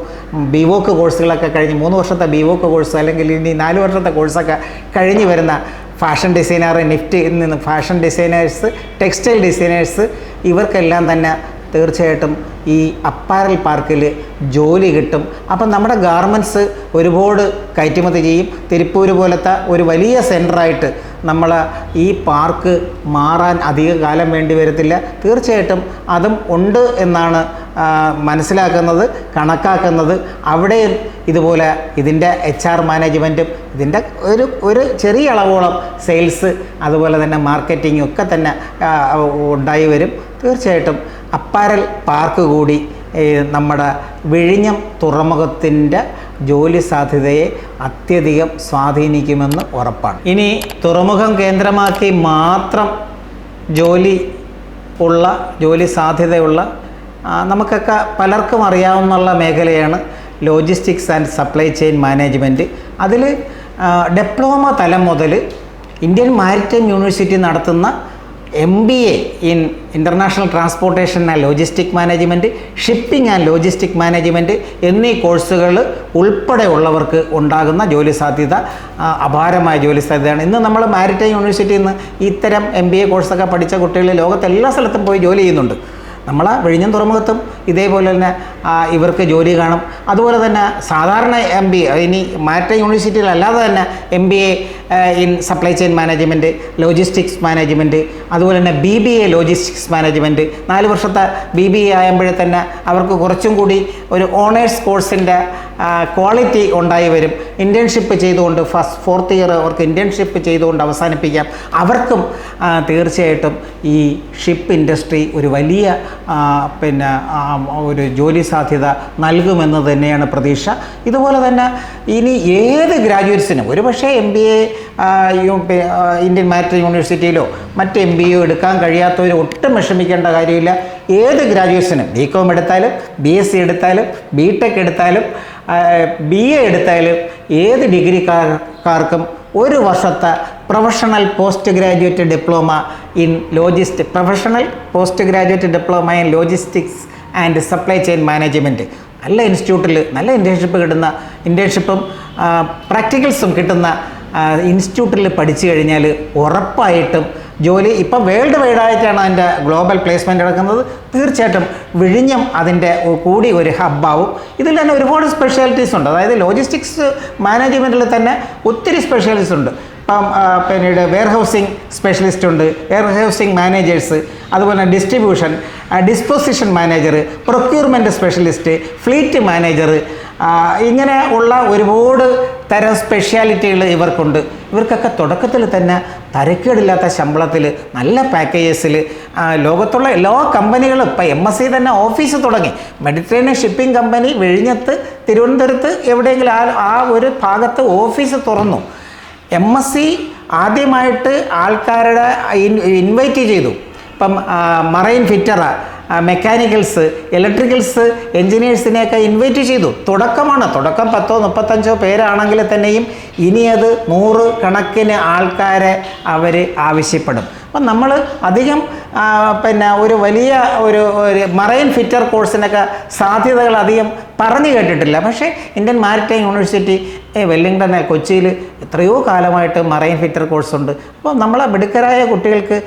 BVOC കോഴ്സുകളൊക്കെ കഴിഞ്ഞ് 3 വർഷത്തെ BVOC കോഴ്സ് അല്ലെങ്കിൽ ഇനി 4 വർഷത്തെ കോഴ്സൊക്കെ കഴിഞ്ഞ് വരുന്ന ഫാഷൻ ഡിസൈനർ, നിഫ്റ്റിയിൽ നിന്ന് ഫാഷൻ ഡിസൈനേഴ്സ്, ടെക്സ്റ്റൈൽ ഡിസൈനേഴ്സ് ഇവർക്കെല്ലാം തന്നെ തീർച്ചയായിട്ടും ഈ അപ്പാരൽ പാർക്കിൽ ജോലി കിട്ടും. അപ്പം നമ്മുടെ ഗാർമെൻറ്റ്സ് ഒരുപാട് കയറ്റുമതി ചെയ്യും. തിരുപ്പൂർ പോലത്തെ ഒരു വലിയ സെൻറ്ററായിട്ട് നമ്മൾ ഈ പാർക്ക് മാറാൻ അധിക കാലം വേണ്ടി വരത്തില്ല. തീർച്ചയായിട്ടും അതും ഉണ്ട് എന്നാണ് മനസ്സിലാക്കുന്നത്, കണക്കാക്കുന്നത്. അവിടെയും ഇതുപോലെ ഇതിൻ്റെ HR മാനേജ്മെൻറ്റും ഇതിൻ്റെ ഒരു ചെറിയ അളവോളം സെയിൽസ് അതുപോലെ തന്നെ മാർക്കറ്റിങ്ങും ഒക്കെ തന്നെ ഉണ്ടായി വരും. തീർച്ചയായിട്ടും അപ്പാരൽ പാർക്ക് കൂടി നമ്മുടെ വിഴിഞ്ഞം തുറമുഖത്തിൻ്റെ ജോലി സാധ്യതയെ അത്യധികം സ്വാധീനിക്കുമെന്ന് ഉറപ്പാണ്. ഇനി തുറമുഖം കേന്ദ്രമാക്കി മാത്രം ജോലി സാധ്യതയുള്ള നമുക്കൊക്കെ പലർക്കും അറിയാവുന്ന മേഖലയാണ് logistics and supply chain management. അതിൽ ഡിപ്ലോമ തലം മുതൽ ഇന്ത്യൻ മാരിടൈം യൂണിവേഴ്സിറ്റി നടത്തുന്ന MBA in international transportation and logistic management, shipping and logistic management എന്നീ കോഴ്സുകൾ ഉൾപ്പെടെയുള്ളവർക്ക് ഉണ്ടാകുന്ന ജോലി സാധ്യത അപാരമായ ജോലി സാധ്യതയാണ്. ഇന്ന് നമ്മൾ മാരിടൈം യൂണിവേഴ്സിറ്റിയിൽ നിന്ന് ഇത്തരം MBA കോഴ്സൊക്കെ പഠിച്ച കുട്ടികൾ ലോകത്ത് എല്ലാ സ്ഥലത്തും പോയി ജോലി ചെയ്യുന്നുണ്ട്. നമ്മൾ വിഴിഞ്ഞം തുറമുഖത്തും ഇതേപോലെ തന്നെ ഇവർക്ക് ജോലി കാണും. അതുപോലെ തന്നെ സാധാരണ MBA ഇനി മാരിടൈം യൂണിവേഴ്സിറ്റിയിലല്ലാതെ തന്നെ MBA in supply chain management, logistics management, അതുപോലെ തന്നെ BBA ലോജിസ്റ്റിക്സ് മാനേജ്മെൻറ്റ് 4 വർഷത്തെ BBA ആകുമ്പോഴേ തന്നെ അവർക്ക് കുറച്ചും കൂടി ഒരു ഓണേഴ്സ് കോഴ്സിൻ്റെ ക്വാളിറ്റി ഉണ്ടായി വരും. ഇൻറ്റേൺഷിപ്പ് ചെയ്തുകൊണ്ട് ഫോർത്ത് ഇയർ അവർക്ക് ഇൻറ്റേൺഷിപ്പ് ചെയ്തുകൊണ്ട് അവസാനിപ്പിക്കാം. അവർക്കും തീർച്ചയായിട്ടും ഈ ഷിപ്പ് ഇൻഡസ്ട്രി ഒരു വലിയ ഒരു ജോലി സാധ്യത നൽകുമെന്ന് തന്നെയാണ് പ്രതീക്ഷ. ഇതുപോലെ തന്നെ ഇനി ഏത് ഗ്രാജുവേറ്റ്സിനും ഒരുപക്ഷെ MBA ഇന്ത്യൻ മാരിടൈം യൂണിവേഴ്സിറ്റിയിലോ മറ്റ് MBA എടുക്കാൻ കഴിയാത്തവർ ഒട്ടും വിഷമിക്കേണ്ട കാര്യമില്ല. ഏത് ഗ്രാജുവേറ്റ്സിനും BCom എടുത്താലും BSc എടുത്താലും BTech എടുത്താലും BA എടുത്താലും ഏത് ഡിഗ്രിക്കാർക്കും 1 വർഷത്തെ professional post graduate diploma in logistics and supply chain management നല്ല ഇൻസ്റ്റിറ്റ്യൂട്ടിൽ നല്ല ഇൻറ്റേൺഷിപ്പും പ്രാക്ടിക്കൽസും കിട്ടുന്ന ഇൻസ്റ്റിറ്റ്യൂട്ടിൽ പഠിച്ചു കഴിഞ്ഞാൽ ഉറപ്പായിട്ടും ജോലി. ഇപ്പം വേൾഡ് വൈഡായിട്ടാണ് അതിൻ്റെ ഗ്ലോബൽ പ്ലേസ്മെൻറ്റ് നടക്കുന്നത്. തീർച്ചയായിട്ടും വിഴിഞ്ഞം അതിൻ്റെ കൂടി ഒരു ഹബ്ബാവും. ഇതിൽ തന്നെ ഒരുപാട് സ്പെഷ്യാലിറ്റീസ് ഉണ്ട്. അതായത് ലോജിസ്റ്റിക്സ് മാനേജ്മെൻറ്റിൽ തന്നെ ഒത്തിരി സ്പെഷ്യാലിറ്റീസ് ഉണ്ട്. ഇപ്പം പിന്നീട് വെയർഹൗസിങ് സ്പെഷ്യലിസ്റ്റ് ഉണ്ട്, വെയർഹൗസിങ് മാനേജേഴ്സ്, അതുപോലെ distribution, disposition manager, procurement specialist, fleet manager, ഇങ്ങനെ ഉള്ള ഒരുപാട് തരം സ്പെഷ്യാലിറ്റികൾ ഇവർക്കുണ്ട്. ഇവർക്കൊക്കെ തുടക്കത്തിൽ തന്നെ തരക്കേടില്ലാത്ത ശമ്പളത്തിൽ നല്ല പാക്കേജസിൽ ലോകത്തുള്ള എല്ലാ കമ്പനികളും ഇപ്പം MSC തന്നെ ഓഫീസ് തുടങ്ങി. മെഡിറ്ററേനിയൻ ഷിപ്പിംഗ് കമ്പനി വിഴിഞ്ഞത്ത് തിരുവനന്തപുരത്ത് എവിടെയെങ്കിലും ആ ഒരു ഭാഗത്ത് ഓഫീസ് തുറന്നു. MSC ആദ്യമായിട്ട് ആൾക്കാരുടെ ഇൻവൈറ്റ് ചെയ്തു. ഇപ്പം മറൈൻ ഫിറ്റർ മെക്കാനിക്കൽസ്, ഇലക്ട്രിക്കൽസ് എൻജിനീയേഴ്സിനെയൊക്കെ ഇൻവൈറ്റ് ചെയ്തു. തുടക്കം 10-35 പേരാണെങ്കിൽ തന്നെയും ഇനി അത് 100 കണക്കിന് ആൾക്കാരെ അവർ ആവശ്യപ്പെടും. അപ്പം നമ്മൾ അധികം ഒരു വലിയ ഒരു മറൈൻ ഫിറ്റർ കോഴ്സിനൊക്കെ സാധ്യതകൾ അധികം പറഞ്ഞു കേട്ടിട്ടില്ല. പക്ഷേ ഇന്ത്യൻ മാരിടൈം യൂണിവേഴ്സിറ്റി വെല്ലിംഗ്ടൺ കൊച്ചിയിൽ എത്രയോ കാലമായിട്ട് മറൈൻ ഫിറ്റർ കോഴ്സുണ്ട്. അപ്പോൾ നമ്മളെ മിടുക്കരായ കുട്ടികൾക്ക്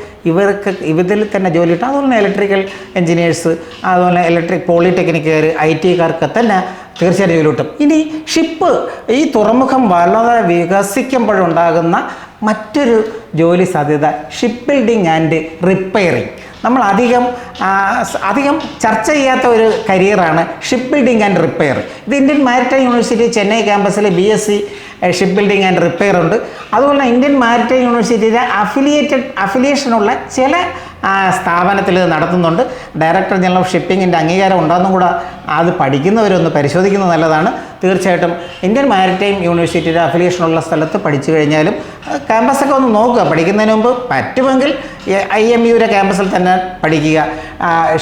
ഇതിൽ തന്നെ ജോലി കിട്ടും. അതുപോലെ ഇലക്ട്രിക്കൽ എൻജിനീയേഴ്സ്, അതുപോലെ പോളിടെക്നിക്കുകാർ, IT-കാർക്ക് തന്നെ തീർച്ചയായിട്ടും ജോലി കിട്ടും. ഇനി ഷിപ്പ്, ഈ തുറമുഖം വളരെ വികസിക്കുമ്പോഴുണ്ടാകുന്ന മറ്റൊരു ജോലി സാധ്യത ഷിപ്പ് ബിൽഡിംഗ് ആൻഡ് റിപ്പയറിങ്. നമ്മൾ അധികം ചർച്ച ചെയ്യാത്ത ഒരു കരിയറാണ് ഷിപ്പ് ബിൽഡിംഗ് ആൻഡ് റിപ്പയർ. ഇത് ഇന്ത്യൻ മാരിടൈം യൂണിവേഴ്സിറ്റി ചെന്നൈ ക്യാമ്പസിൽ BSc ship building and repair ഉണ്ട്. അതുപോലെ ഇന്ത്യൻ മാരിടൈം യൂണിവേഴ്സിറ്റിയുടെ അഫിലിയേഷനുള്ള ചില സ്ഥാപനത്തിൽ ഇത് നടത്തുന്നുണ്ട്. ഡയറക്ടർ ജനറൽ ഓഫ് ഷിപ്പിങ്ങിൻ്റെ അംഗീകാരം ഉണ്ടെന്നും കൂടെ അത് പഠിക്കുന്നവരൊന്ന് പരിശോധിക്കുന്നത് നല്ലതാണ്. തീർച്ചയായിട്ടും ഇന്ത്യൻ മാരിടൈം യൂണിവേഴ്സിറ്റിയുടെ അഫിലിയേഷനുള്ള സ്ഥലത്ത് പഠിച്ചു കഴിഞ്ഞാലും ക്യാമ്പസൊക്കെ ഒന്ന് നോക്കുക. പഠിക്കുന്നതിന് മുമ്പ് പറ്റുമെങ്കിൽ IMUയുടെ ക്യാമ്പസിൽ തന്നെ പഠിക്കുക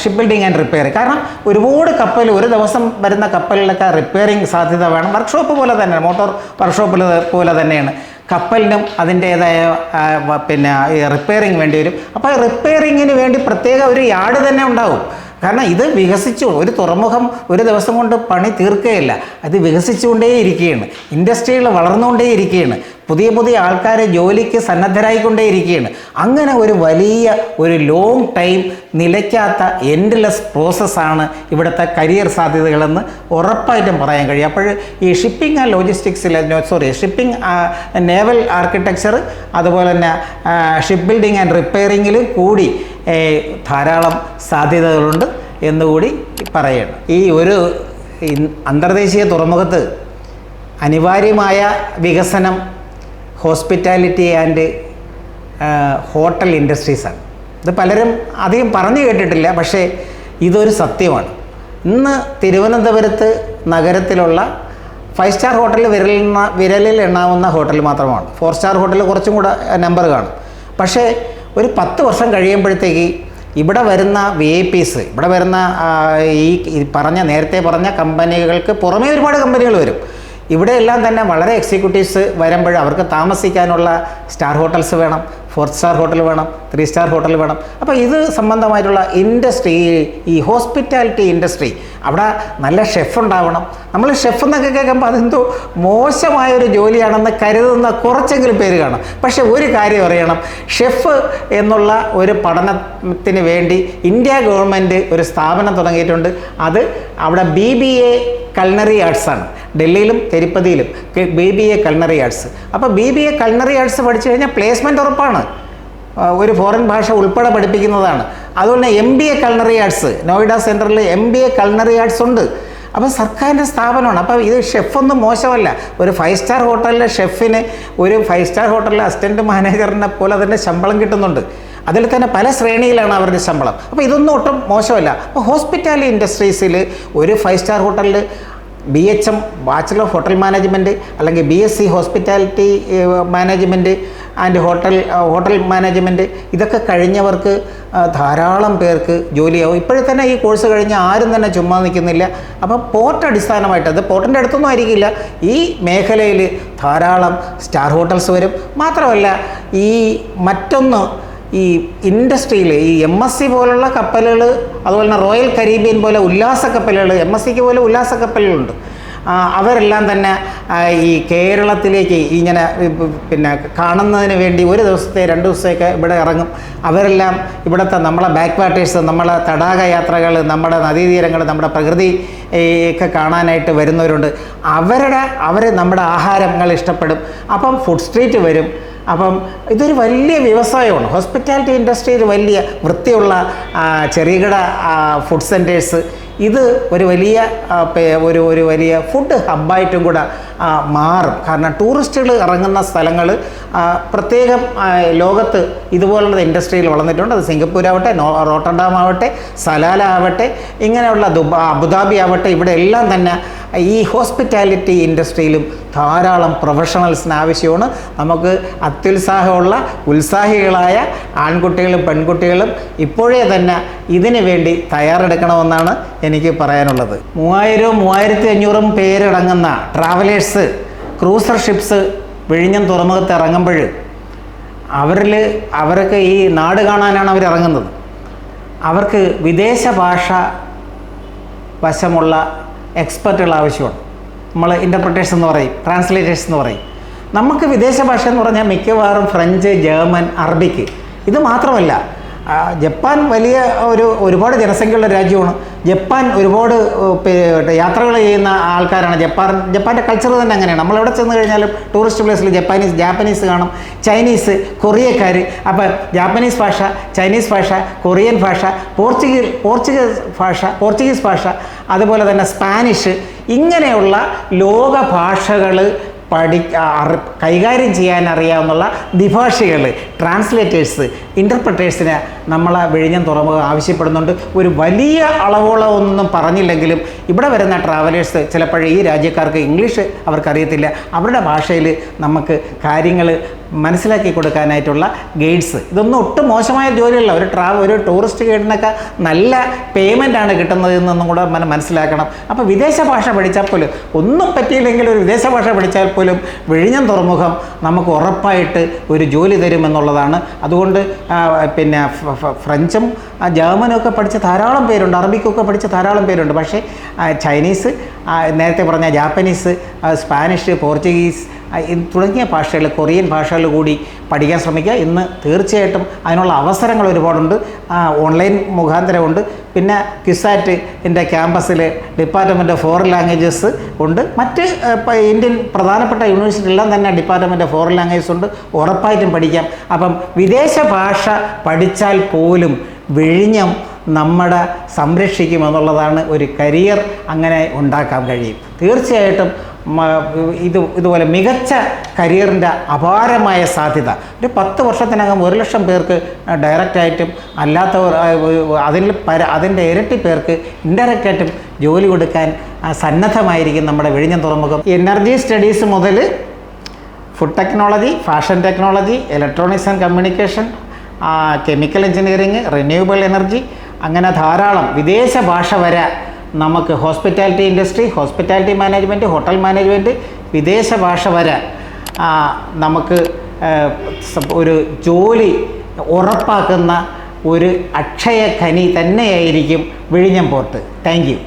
ഷിപ്പ് ബിൽഡിംഗ് ആൻഡ് റിപ്പയർ. കാരണം ഒരുപാട് കപ്പൽ, ഒരു ദിവസം വരുന്ന കപ്പലിലൊക്കെ റിപ്പയറിങ് സാധ്യത വേണം. വർക്ക്ഷോപ്പ് പോലെ തന്നെ, മോട്ടോർ വർക്ക്ഷോപ്പിൽ പോലെ തന്നെയാണ് കപ്പലിനും അതിൻ്റേതായ റിപ്പയറിങ് വേണ്ടി വരും. അപ്പോൾ റിപ്പയറിങ്ങിന് വേണ്ടി പ്രത്യേക ഒരു യാർഡ് തന്നെ ഉണ്ടാവും. കാരണം ഇത് വികസിച്ചു, ഒരു തുറമുഖം ഒരു ദിവസം കൊണ്ട് പണി തീർക്കുകയില്ല, അത് വികസിച്ചുകൊണ്ടേയിരിക്കുകയാണ്. ഇൻഡസ്ട്രികൾ വളർന്നുകൊണ്ടേയിരിക്കുകയാണ്. പുതിയ ആൾക്കാർ ജോലിക്ക് സന്നദ്ധരായിക്കൊണ്ടേയിരിക്കുകയാണ്. അങ്ങനെ ഒരു ലോങ് ടൈം നിലയ്ക്കാത്ത എൻഡ്ലെസ് പ്രോസസ്സാണ് ഇവിടുത്തെ കരിയർ സാധ്യതകളെന്ന് ഉറപ്പായിട്ടും പറയാൻ കഴിയും. അപ്പോൾ ഈ ഷിപ്പിംഗ് ആൻഡ് ലോജിസ്റ്റിക്സിൽ ഷിപ്പിംഗ്, നേവൽ ആർക്കിടെക്ചർ, അതുപോലെ തന്നെ ഷിപ്പ് ബിൽഡിംഗ് ആൻഡ് റിപ്പയറിങ്ങിൽ കൂടി ധാരാളം സാധ്യതകളുണ്ട് എന്നുകൂടി പറയണം. ഈ ഒരു അന്തർദേശീയ തുറമുഖത്ത് അനിവാര്യമായ വികസനം ഹോസ്പിറ്റാലിറ്റി ആൻഡ് ഹോട്ടൽ ഇൻഡസ്ട്രീസാണ്. ഇത് പലരും അധികം പറഞ്ഞു കേട്ടിട്ടില്ല, പക്ഷേ ഇതൊരു സത്യമാണ്. ഇന്ന് തിരുവനന്തപുരത്ത് നഗരത്തിലുള്ള 5 സ്റ്റാർ ഹോട്ടൽ വിരലിൽ എണ്ണാവുന്ന ഹോട്ടൽ മാത്രമാണ്. 4 സ്റ്റാർ ഹോട്ടൽ കുറച്ചും കൂടെ നമ്പർ കാണും. പക്ഷേ ഒരു 10 വർഷം കഴിയുമ്പോഴത്തേക്ക് ഇവിടെ വരുന്ന VIPs, ഇവിടെ വരുന്ന നേരത്തെ പറഞ്ഞ കമ്പനികൾക്ക് പുറമേ ഒരുപാട് കമ്പനികൾ വരും. ഇവിടെയെല്ലാം തന്നെ വളരെ എക്സിക്യൂട്ടീവ്സ് വരുമ്പോൾ അവർക്ക് താമസിക്കാനുള്ള സ്റ്റാർ ഹോട്ടൽസ് വേണം, 4 സ്റ്റാർ ഹോട്ടൽ വേണം, 3 സ്റ്റാർ ഹോട്ടൽ വേണം. അപ്പോൾ ഇത് സംബന്ധമായിട്ടുള്ള ഇൻഡസ്ട്രി, ഈ ഹോസ്പിറ്റാലിറ്റി ഇൻഡസ്ട്രി, അവിടെ നല്ല ഷെഫ് ഉണ്ടാവണം. നമ്മൾ ഷെഫ് എന്നൊക്കെ കേൾക്കുമ്പോൾ അതെന്തോ മോശമായൊരു ജോലിയാണെന്ന് കരുതുന്ന കുറച്ചെങ്കിലും പേര് കാണും. പക്ഷേ ഒരു കാര്യം അറിയണം, ഷെഫ് എന്നുള്ള ഒരു പഠനത്തിന് വേണ്ടി ഇന്ത്യ ഗവൺമെൻറ് ഒരു സ്ഥാപനം തുടങ്ങിയിട്ടുണ്ട്. അത് അവിടെ BBA കൾണറി ആർട്സാണ്. ഡൽഹിയിലും തിരുപ്പതിയിലും BBA കൾണറി ആർട്സ്. അപ്പോൾ BBA കൾണറി ആർട്സ് പഠിച്ചു കഴിഞ്ഞാൽ പ്ലേസ്മെൻറ്റ് ഉറപ്പാണ്. ഒരു ഫോറിൻ ഭാഷ ഉൾപ്പെടെ പഠിപ്പിക്കുന്നതാണ്. അതുപോലെ MBA കൾണറി ആർട്സ്, നോയിഡ സെൻറ്ററിൽ MBA കൾണറി ആർട്സ് ഉണ്ട്. അപ്പോൾ സർക്കാരിൻ്റെ സ്ഥാപനമാണ്. അപ്പോൾ ഇത് ഷെഫൊന്നും മോശമല്ല. ഒരു 5 സ്റ്റാർ ഹോട്ടലിലെ ഷെഫിന് ഒരു 5 സ്റ്റാർ ഹോട്ടലിലെ അസിസ്റ്റൻറ്റ് മാനേജറിനെ പോലെ തന്നെ ശമ്പളം കിട്ടുന്നുണ്ട്. അതിൽ തന്നെ പല ശ്രേണിയിലാണ് അവരുടെ ശമ്പളം. അപ്പോൾ ഇതൊന്നും ഒട്ടും മോശമല്ല. അപ്പോൾ ഹോസ്പിറ്റാലിറ്റി ഇൻഡസ്ട്രീസിൽ ഒരു 5 സ്റ്റാർ ഹോട്ടലിൽ BHM bachelor of hotel management അല്ലെങ്കിൽ BSc hospitality management and hotel management ഇതൊക്കെ കഴിഞ്ഞവർക്ക് ധാരാളം പേർക്ക് ജോലിയാവും. ഇപ്പോഴേ തന്നെ ഈ കോഴ്സ് കഴിഞ്ഞ് ആരും തന്നെ ചുമ്മാ നിൽക്കുന്നില്ല. അപ്പോൾ പോർട്ട് അടിസ്ഥാനമായിട്ട്, അത് പോർട്ടിൻ്റെ അടുത്തൊന്നും ആയിരിക്കില്ല, ഈ മേഖലയിൽ ധാരാളം സ്റ്റാർ ഹോട്ടൽസ് വരും. മാത്രമല്ല ഈ മറ്റൊന്ന്, ഈ ഇൻഡസ്ട്രിയിൽ ഈ MSC പോലുള്ള കപ്പലുകൾ, അതുപോലെ തന്നെ റോയൽ കരീബിയൻ പോലെ ഉല്ലാസ കപ്പലുകൾ, MSCക്ക് പോലെ ഉല്ലാസ കപ്പലുകളുണ്ട്. അവരെല്ലാം തന്നെ ഈ കേരളത്തിലേക്ക് ഇങ്ങനെ കാണുന്നതിന് വേണ്ടി 1 ദിവസത്തെ 2 ദിവസത്തേക്ക് ഇവിടെ ഇറങ്ങും. അവരെല്ലാം ഇവിടുത്തെ നമ്മളെ ബാക്ക് വാട്ടേഴ്സ്, നമ്മളെ തടാക യാത്രകൾ, നമ്മുടെ നദീതീരങ്ങൾ, നമ്മുടെ പ്രകൃതി ഒക്കെ കാണാനായിട്ട് വരുന്നവരുണ്ട്. അവർ നമ്മുടെ ആഹാരങ്ങൾ ഇഷ്ടപ്പെടും. അപ്പം ഫുഡ് സ്ട്രീറ്റ് വരും. അപ്പം ഇതൊരു വലിയ വ്യവസായമാണ്. ഹോസ്പിറ്റാലിറ്റി ഇൻഡസ്ട്രിയിൽ വലിയ വൃത്തിയുള്ള ചെറുകിട ഫുഡ് സെൻറ്റേഴ്സ്, ഇത് ഒരു വലിയ ഫുഡ് ഹബ്ബായിട്ടും കൂടെ മാറും. കാരണം ടൂറിസ്റ്റുകൾ ഇറങ്ങുന്ന സ്ഥലങ്ങൾ പ്രത്യേകം ലോകത്ത് ഇതുപോലുള്ള ഇൻഡസ്ട്രിയിൽ വളർന്നിട്ടുണ്ട്. അത് സിംഗപ്പൂരാവട്ടെ, റോട്ടർഡാം ആവട്ടെ, സലാല ആവട്ടെ, ഇങ്ങനെയുള്ള അബുദാബി ആവട്ടെ, ഇവിടെ എല്ലാം തന്നെ ഈ ഹോസ്പിറ്റാലിറ്റി ഇൻഡസ്ട്രിയിലും ധാരാളം പ്രൊഫഷണൽസിന് ആവശ്യമാണ്. നമുക്ക് അത്യുത്സാഹമുള്ള ഉത്സാഹികളായ ആൺകുട്ടികളും പെൺകുട്ടികളും ഇപ്പോഴേ തന്നെ ഇതിനു വേണ്ടി തയ്യാറെടുക്കണമെന്നാണ് എനിക്ക് പറയാനുള്ളത്. 3000-3500 പേരടങ്ങുന്ന ട്രാവലേഴ്സ് ക്രൂസർ ഷിപ്സ് വിഴിഞ്ഞം തുറമുഖത്ത് ഇറങ്ങുമ്പോൾ അവർക്ക് ഈ നാട് കാണാനാണ് അവർ ഇറങ്ങുന്നത്. അവർക്ക് വിദേശ ഭാഷ വശമുള്ള എക്സ്പെർട്ടുകൾ ആവശ്യമാണ്. നമ്മൾ ഇൻ്റർപ്രിറ്റേഴ്സ് എന്ന് പറയും, ട്രാൻസ്ലേറ്റേഴ്സ് എന്ന് പറയും. നമുക്ക് വിദേശ ഭാഷ എന്ന് പറഞ്ഞാൽ മിക്കവാറും ഫ്രഞ്ച്, ജർമ്മൻ, അറബിക്ക്. ഇത് മാത്രമല്ല, ജപ്പാൻ ഒരുപാട് ജനസംഖ്യയുള്ള രാജ്യമാണ്. ജപ്പാൻ ഒരുപാട് യാത്രകൾ ചെയ്യുന്ന ആൾക്കാരാണ്. ജപ്പാൻ്റെ കൾച്ചർ തന്നെ അങ്ങനെയാണ്. നമ്മളെവിടെ ചെന്ന് കഴിഞ്ഞാലും ടൂറിസ്റ്റ് പ്ലേസിൽ ജാപ്പനീസ് കാണും, ചൈനീസ്, കൊറിയക്കാർ. അപ്പോൾ ജാപ്പനീസ് ഭാഷ, ചൈനീസ് ഭാഷ, കൊറിയൻ ഭാഷ, പോർച്ചുഗീസ് ഭാഷ, അതുപോലെ തന്നെ സ്പാനിഷ്, ഇങ്ങനെയുള്ള ലോക ഭാഷകൾ കൈകാര്യം ചെയ്യാൻ അറിയാവുന്ന ദ്വിഭാഷികൾ, ട്രാൻസ്ലേറ്റേഴ്സ്, ഇൻ്റർപ്രിറ്റേഴ്സിന് നമ്മളെ വിഴിഞ്ഞം തുറമുഖം ആവശ്യപ്പെടുന്നുണ്ട്. ഒരു വലിയ അളവോളമൊന്നും പറഞ്ഞില്ലെങ്കിലും ഇവിടെ വരുന്ന ട്രാവലേഴ്സ് ചിലപ്പോൾ ഈ രാജ്യക്കാർക്ക് ഇംഗ്ലീഷ് അവർക്കറിയത്തില്ല. അവരുടെ ഭാഷയിൽ നമുക്ക് കാര്യങ്ങൾ മനസ്സിലാക്കി കൊടുക്കാനായിട്ടുള്ള ഗൈഡ്സ്. ഇതൊന്നും ഒട്ടും മോശമായ ജോലിയല്ല. ഒരു ടൂറിസ്റ്റ് ഗൈഡിനൊക്കെ നല്ല പേയ്മെൻറ്റാണ് കിട്ടുന്നത് എന്നൊന്നും കൂടെ മനസ്സിലാക്കണം. അപ്പോൾ വിദേശ ഭാഷ പഠിച്ചാൽ പോലും, ഒന്നും പറ്റിയില്ലെങ്കിൽ ഒരു വിദേശ ഭാഷ പഠിച്ചാൽ പോലും വിഴിഞ്ഞം തുറമുഖം നമുക്ക് ഉറപ്പായിട്ട് ഒരു ജോലി തരുമെന്നുള്ളതാണ്. അതുകൊണ്ട് പിന്നെ ഫ്രഞ്ചും ജർമ്മനും ഒക്കെ പഠിച്ച ധാരാളം പേരുണ്ട്, അറബിക്കൊക്കെ പഠിച്ച ധാരാളം പേരുണ്ട്. പക്ഷേ ചൈനീസ്, നേരത്തെ പറഞ്ഞ ജാപ്പനീസ്, സ്പാനിഷ്, പോർച്ചുഗീസ് തുടങ്ങിയ ഭാഷകൾ, കൊറിയൻ ഭാഷകൾ കൂടി പഠിക്കാൻ ശ്രമിക്കുക. ഇന്ന് തീർച്ചയായിട്ടും അതിനുള്ള അവസരങ്ങൾ ഒരുപാടുണ്ട്. ഓൺലൈൻ മുഖാന്തരമുണ്ട്. പിന്നെ ക്യുസാറ്റിൻ്റെ ക്യാമ്പസിൽ ഡിപ്പാർട്ട്മെൻറ്റ് ഓഫ് ഫോറിൻ ലാംഗ്വേജസ് ഉണ്ട്. മറ്റ് ഇന്ത്യൻ പ്രധാനപ്പെട്ട യൂണിവേഴ്സിറ്റിയെല്ലാം തന്നെ ഡിപ്പാർട്ട്മെൻറ്റ് ഓഫ് ഫോറിൻ ലാംഗ്വേജസ് ഉണ്ട്. ഉറപ്പായിട്ടും പഠിക്കാം. അപ്പം വിദേശ ഭാഷ പഠിച്ചാൽ പോലും വിഴിഞ്ഞം നമ്മുടെ സംരക്ഷിക്കുമെന്നുള്ളതാണ് ഒരു കരിയർ അങ്ങനെ ഉണ്ടാക്കാൻ കഴിയും. തീർച്ചയായിട്ടും ഇതുപോലെ മികച്ച കരിയറിൻ്റെ അപാരമായ സാധ്യത. ഒരു 10 വർഷത്തിനകം 1 ലക്ഷം പേർക്ക് ഡയറക്റ്റായിട്ടും അല്ലാത്തവർ അതിൻ്റെ ഇരട്ടി പേർക്ക് ഇൻഡയറക്റ്റായിട്ടും ജോലി കൊടുക്കാൻ സന്നദ്ധമായിരിക്കും നമ്മുടെ വിഴിഞ്ഞം തുറമുഖം. എനർജി സ്റ്റഡീസ് മുതൽ food technology, fashion technology, electronics and communication, chemical engineering, renewable energy, അങ്ങനെ ധാരാളം വിദേശ ഭാഷ വരെ നമുക്ക് hospitality industry, hospitality management, hotel management, വിദേശ ഭാഷ വരെ നമുക്ക് ഒരു ജോലി ഉറപ്പാക്കുന്ന ഒരു അക്ഷയ ഖനി തന്നെയായിരിക്കും വിഴിഞ്ഞം പോർട്ട്. Thank you.